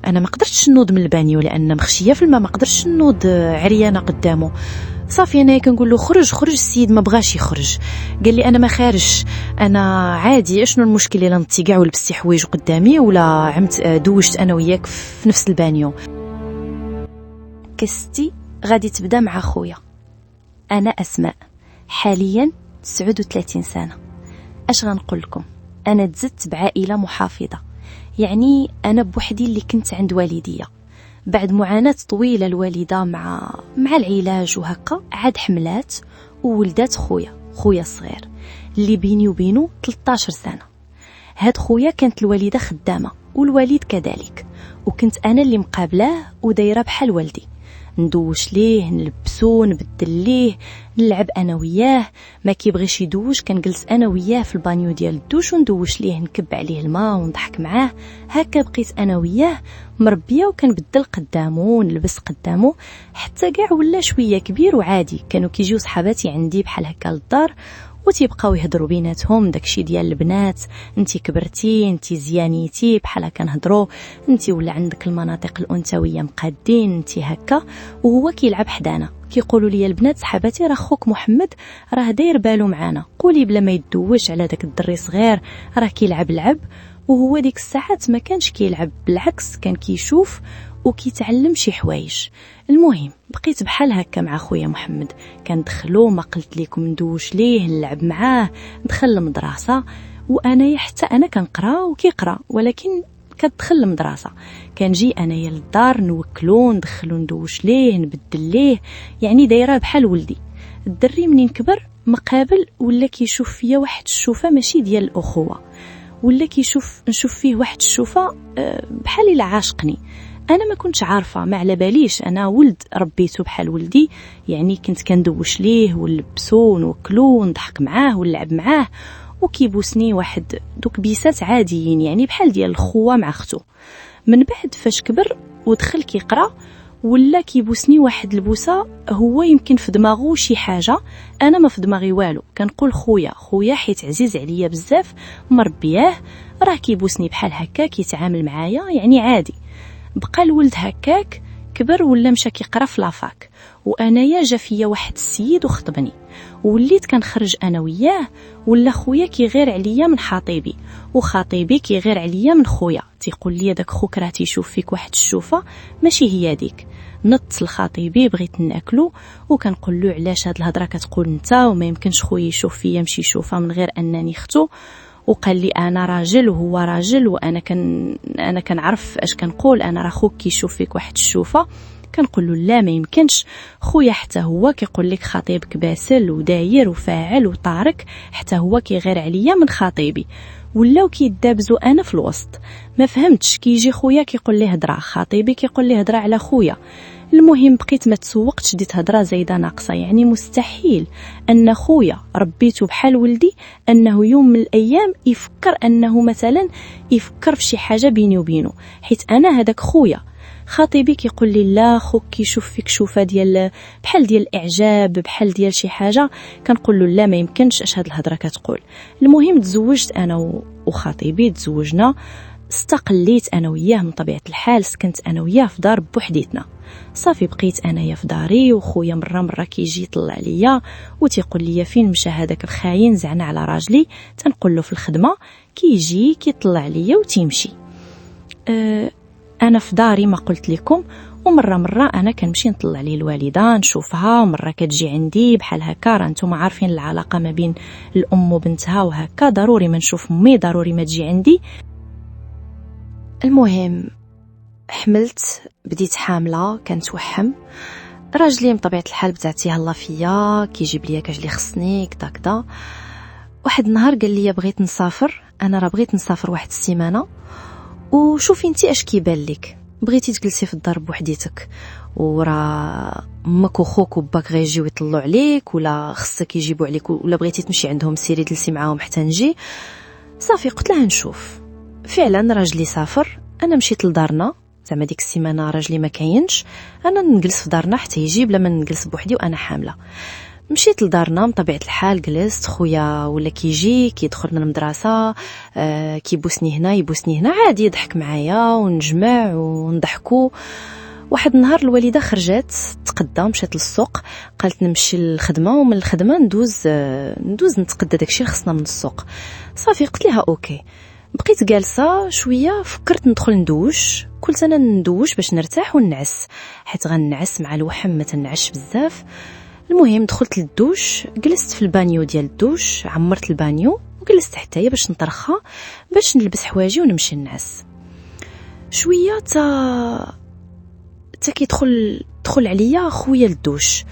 انا ما قدرتش نوض من البانيو لان مخشيه في الماء، ما قدرتش نوض عريانه قدامه. صافي انا كنقول له خرج خرج، السيد ما بغاش يخرج. قال لي انا ما خارج، انا عادي، شنو المشكل الا نطي كاع ولبستي حوايج قدامي ولا عمت دوشت انا وياك في نفس البانيو. قصتي غادي تبدا مع خويا. انا اسماء، حاليا 39 سنه. اش غنقول لكم، انا تزدت بعائله محافظه، يعني انا بوحدي اللي كنت عند والديا. بعد معاناة طويلة الوالدة مع العلاج وهكا، عاد حملات وولدات خويا الصغير اللي بيني وبينه 13 سنة. هاد خويا كانت الوالدة خدامة والوالد كذلك، وكنت أنا اللي مقابلاه ودايرة بحال والدي، ندوش ليه، نلبسو، نبدل ليه، نلعب انا وياه. ما كيبغيش يدوش كنجلس انا وياه في البانيو ديال الدوش وندوش ليه، نكب عليه الماء ونضحك معاه. هكا بقيت انا وياه مربيه، وكنبدل قدامه ونلبس قدامه حتى كاع ولا شويه كبير وعادي. كانوا كيجيو صحاباتي عندي بحال هكا للدار وتيبقاو يهضروا بيناتهم داكشي ديال البنات، انتي كبرتي، انتي زيانيتي، بحال هكا نهضروا، انتي ولا عندك المناطق الانثويه مقادين، انتي هكا. وهو كيلعب حدانا، كيقولوا لي البنات صحاباتي راه خوك محمد راه داير بالو معانا، قولي بلا ما يدوش على داك الدري صغير، راه كيلعب لعب. وهو ديك الساعات ما كانش كيلعب، بالعكس كان كيشوف وكيتعلم شي حوايج. المهم بقيت بحال هكا مع خويا محمد، كندخلو ما قلت لكم ندوش ليه، نلعب معاه، ندخل المدرسه، وانا حتى انا كنقرا وكيقرا، ولكن كتدخل المدرسه كنجي انايا للدار نوكلو، ندخلو ندوش ليه، نبدل ليه، يعني دايره بحال ولدي. الدري منين كبر مقابل ولا كيشوف فيا واحد الشوفه ماشي ديال الاخوه، ولا نشوف فيه واحد الشوفه بحال الا عاشقني. انا ما كنتش عارفه، ما على باليش، انا ولد ربيته بحال ولدي، يعني كنت كندوش ليه ونلبسو ونوكلو ونضحك معاه ونلعب معاه، وكيبوسني واحد دوك بيسات عاديين يعني بحال ديال الخوه مع اختو. من بعد فاش كبر ودخل كيقرا ولا كيبوسني واحد البوسه، هو يمكن في دماغه شي حاجه انا ما في دماغي والو. كنقول خويا حيت عزيز عليا بزاف، مربياه، راه كيبوسني بحال هكا، كيتعامل معايا يعني عادي. بقى الولد هكاك كبر ولا مشى كيقرا في لافاك، وانايا جا فيا واحد السيد وخطبني، وليت كنخرج انا وياه، ولا خويا كيغير عليا من خطيبي، وخطيبي كيغير عليا من خويا، تيقول لي داك خوك راه تيشوف فيك واحد الشوفه ماشي هي ديك. نط لخطيبي بغيت ناكلو، وكنقول له علاش هاد الهضره كتقول انت، وما يمكنش خويا يشوف فيا مشي شوفه من غير انني اختو. وقال لي انا راجل وهو راجل، وانا كنعرف اش كنقول، انا راه خوك كيشوف فيك واحد الشوفه. كنقول له لا ما يمكنش، خويا حتى هو كيقول لك خطيبك باسل وداير وفاعل وطارق، حتى هو كيغير عليا من خطيبي. ولاو كيدابزوا انا في الوسط، ما فهمتش. كيجي خويا كيقول لي هضره، خطيبي كيقول لي هضره على خويا. المهم بقيت ما تسوقتش، ديت هضره زايده ناقصه، يعني مستحيل ان خويا ربيته بحال ولدي انه يوم من الايام يفكر انه مثلا يفكر في شي حاجه بيني وبينه، حيت انا هذاك خويا. خطيبي كيقول لي لا خوك كيشوف فيك شوفه ديال بحال ديال الاعجاب، بحال ديال شي حاجه. كنقول له لا ما يمكنش، اش هاد الهضره كتقول. المهم تزوجت انا وخطيبي، تزوجنا، استقليت انا وياه من طبيعه الحال، سكنت انا وياه في دار بوحديتنا. صافي بقيت انايا في داري، وخويا مره كيجي يطلع عليا وتيقول لي فين مشى هذاك الخاين زعنا على راجلي. تنقول له في الخدمه، كيجي كيطلع عليا وتيمشي. انا في داري ما قلت لكم، ومره انا كنمشي نطلع عليه الوالده نشوفها، ومره كتجي عندي بحال هكا. راه نتوما عارفين العلاقه ما بين الام وبنتها وهكا، ضروري ما نشوف امي، ضروري ما تجي عندي. المهم حملت، بديت حامله، كنتوحم. راجلي بطبيعه الحال بتاعتي هلا فيا، كيجيب ليا كاجلي خصني كدا. واحد النهار قال لي بغيت نسافر، انا راه بغيت نسافر واحد السيمانه، وشوفي انتي اش كيبان لك، بغيتي تجلسي في الدار بوحديتك، وراه امك وخوك وباك غيجيو يطلعوا عليك، ولا خصك يجيبوا عليك، ولا بغيتي تمشي عندهم سيري جلسي معاهم حتى نجي. صافي قلت لها نشوف. فعلا راجلي سافر، انا مشيت لدارنا، زعما ديك السيمانه راجلي ما كاينش، انا نجلس في دارنا حتى يجي بلا ما نجلس بوحدي وانا حامله. مشيت لدارنا من طبيعة الحال، جلست خويا ولا كيجي كيدخل من المدرسة كيبوسني هنا يبوسني هنا، عادي يضحك معايا ونجمع ونضحكوا. واحد النهار الوالدة خرجت تقدى، مشات للسوق، قالت نمشي للخدمة ومن الخدمة ندوز نتقدى داكشي اللي خصنا من السوق. صافي قلت لها اوكي. بقيت جالسة شوية، فكرت ندخل ندوش، قلت انا ندوش باش نرتاح ونعس، حيت غنعس مع الوحم ما تنعش بزاف. المهم دخلت للدوش، جلست في البانيو ديال الدوش، عمرت البانيو وجلست حتى باش نطرخها باش نلبس حوايجي ونمشي نعس. شويه تا كيدخل عليا خويا للدوش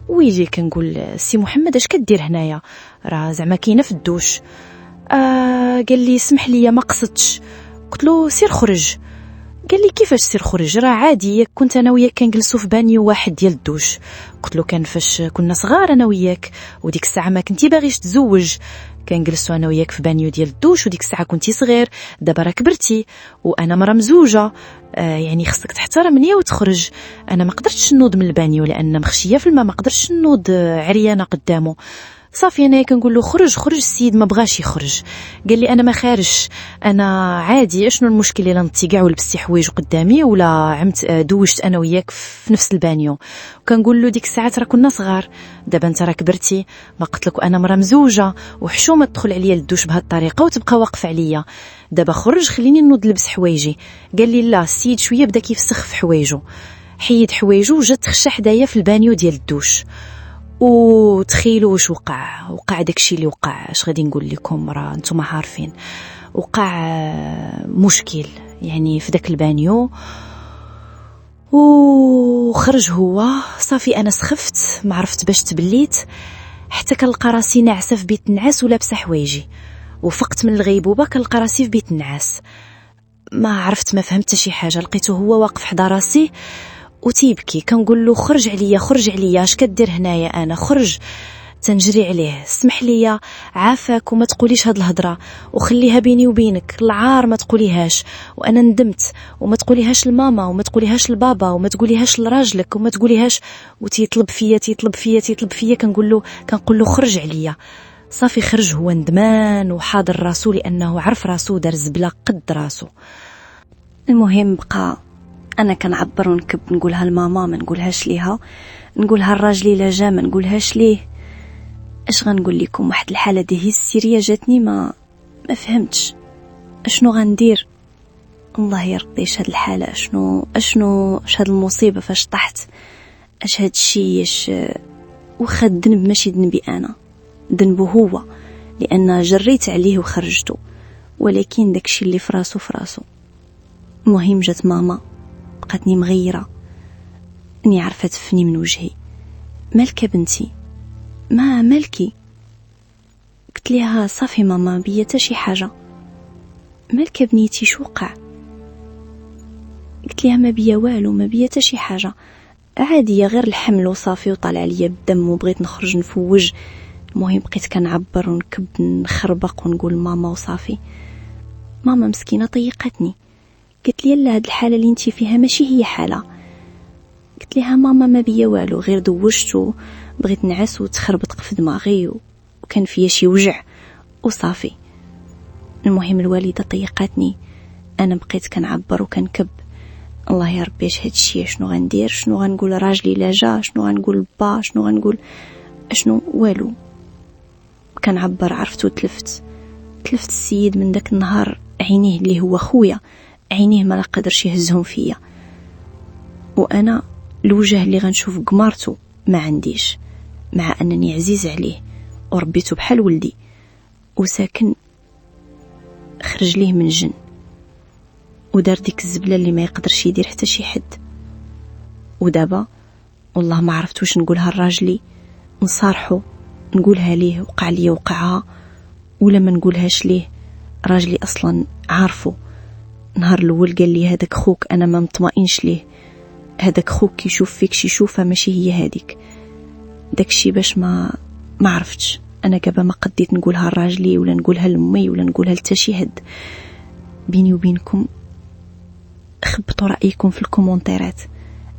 ويجي كنقول سي محمد اش كدير هنايا؟ راه زعما كاينه في الدوش. قال لي اسمح لي ما قصدتش. قلت له سير خرج. قال لي كيفاش سير خرج؟ راه عادي كنت انا وياك كنجلسوا في بانيو واحد ديال الدوش. قلت له كان فاش كنا صغار انا وياك وديك الساعه ما كنتي باغيش تزوج، كنجلسوا انا وياك في بانيو ديال الدوش وديك الساعه كنتي صغير، دابا راه كبرتي وانا مرا مزوجه، يعني خصك تحترمني وتخرج. انا ما قدرتش نوض من البانيو لان مخشيه في الماء، ما قدرتش نوض عريانه قدامه. صافي انا كنقول له خرج السيد ما بغاش يخرج. قال لي انا ما خارجش، انا عادي، اشنو المشكل الا نطي كاع ولبستي حوايج قدامي ولا عمت دوشت انا وياك في نفس البانيو. وكنقول له ديك الساعات راه كنا صغار، دابا انت راه كبرتي، ما قلت لك انا مرا مزوجه وحشومه تدخل عليا للدوش بهذه الطريقه وتبقى واقف عليا؟ دابا خرج خليني نوض نلبس حوايجي. قال لي لا. السيد شويه بدا كيفسخ في حوايجو، حيد حوايجو وجات تخشى حدايا في البانيو ديال الدوش. وتخيلوا واش وقع داكشي اللي وقع. اش غادي نقول لكم، راه نتوما عارفين وقع مشكل يعني في داك البانيو. وخرج هو، صافي انا سخفت، ما عرفت باش تبليت، حتى كنلقى راسي ناعسه في بيت النعاس ولابسه حوايجي، وفقت من الغيبوبه كنلقى راسي في بيت النعاس. ما عرفت، ما فهمت شي حاجه. لقيته هو واقف حدا راسي وتيبكي. كنقول له خرج عليا اش كدير هنايا؟ انا خرج. تنجري عليه، اسمح لي عافاك وما تقوليش هاد الهضره وخليها بيني وبينك، العار ما تقوليهاش، وانا ندمت، وما تقوليهاش لماما وما تقوليهاش لبابا وما تقوليهاش لراجلك وما تقوليهاش. وتيطلب فيا كنقول له خرج عليا. صافي خرج هو ندمان وحاضر راسو لانه عرف راسو دار زبله قد راسو. المهم بقى انا كنعبر ونكب، نقولها لماما ما نقولهاش ليها، نقولها لراجلي لا جا ما نقولهاش ليه. اش غنقول لكم، واحد الحاله دي هيستيريا جاتني، ما فهمتش اشنو غندير. الله يرضي هاد الحاله، اشنو هاد المصيبه فاش طحت، اش هاد الشيء، واخا الذنب ماشي ذنبي انا، ذنبه هو لان جريت عليه وخرجته، ولكن داكشي اللي في راسو. المهم جات ماما بقاتني مغيره، اني عارفه تفني من وجهي. مالك بنتي؟ ما مالكي؟ قلت لها صافي ماما بيا تا شي حاجه. مالك بنيتي شو وقع؟ قلت لها ما بيا والو، ما بيا تا شي حاجه، عاديه غير الحمل وصافي، وطالع ليا بالدم وبغيت نخرج نفوج. المهم بقيت كنعبر ونكب نخربق ونقول ماما وصافي. ماما مسكينه طيقتني، قلت لي لا هاد الحاله اللي انتي فيها ماشي هي حاله. قلت لها ماما ما بيا والو، غير دوشت بغيت نعس وتخربط في دماغي وكان فيا شي وجع وصافي. المهم الوالده طيقتني، انا بقيت كنعبر وكنكب. الله يا ربي اش هادشي، شنو غندير، شنو غنقول راجلي لا جا، شنو غنقول با، شنو غنقول، اشنو والو. كنعبر عرفت وتلفت السيد من داك النهار، عينيه اللي هو خويا، عينيه ما قدرش يهزهم فيا، وانا الوجه اللي غنشوف قمارته ما عنديش، مع انني عزيز عليه وربيته بحال ولدي وساكن خرج ليه من الجن ودار ديك الزبله اللي ما يقدرش يدير حتى شي حد. ودابا والله ما عرفت واش نقولها لراجلي، نصارحه نقولها ليه وقع لي وقعها، ولا ما نقولهاش ليه. راجلي اصلا عارفه، نهار الاول قال لي هذاك خوك، انا ما مطمئنش ليه، هذاك خوك كيشوف فيك شي شوفه ماشي هي هذيك. داكشي باش ما عرفتش انا كابا ما قديت نقولها لراجلي ولا نقولها لامي ولا نقولها لتا شي حد. بيني وبينكم خبطوا رايكم في الكومونتيرات،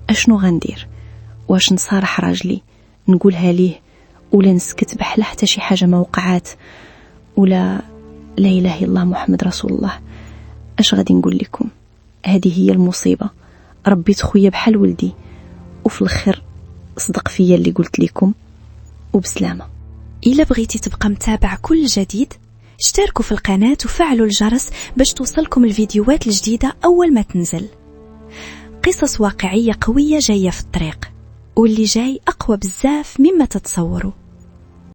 اشنو غندير؟ واش نصارح راجلي نقولها ليه ولا نسكت بحال حتى شي حاجة ما وقعات، ولا لا إله إلا الله محمد رسول الله. اش غادي نقول لكم؟ هذه هي المصيبة. ربيت خويا بحال ولدي، وفي الخير صدق فيا اللي قلت لكم، وبسلامة. إلا بغيتي تبقى متابع كل جديد، اشتركوا في القناة وفعلوا الجرس باش توصلكم الفيديوهات الجديدة أول ما تنزل. قصص واقعية قوية جاية في الطريق، واللي جاي أقوى بزاف مما تتصوروا.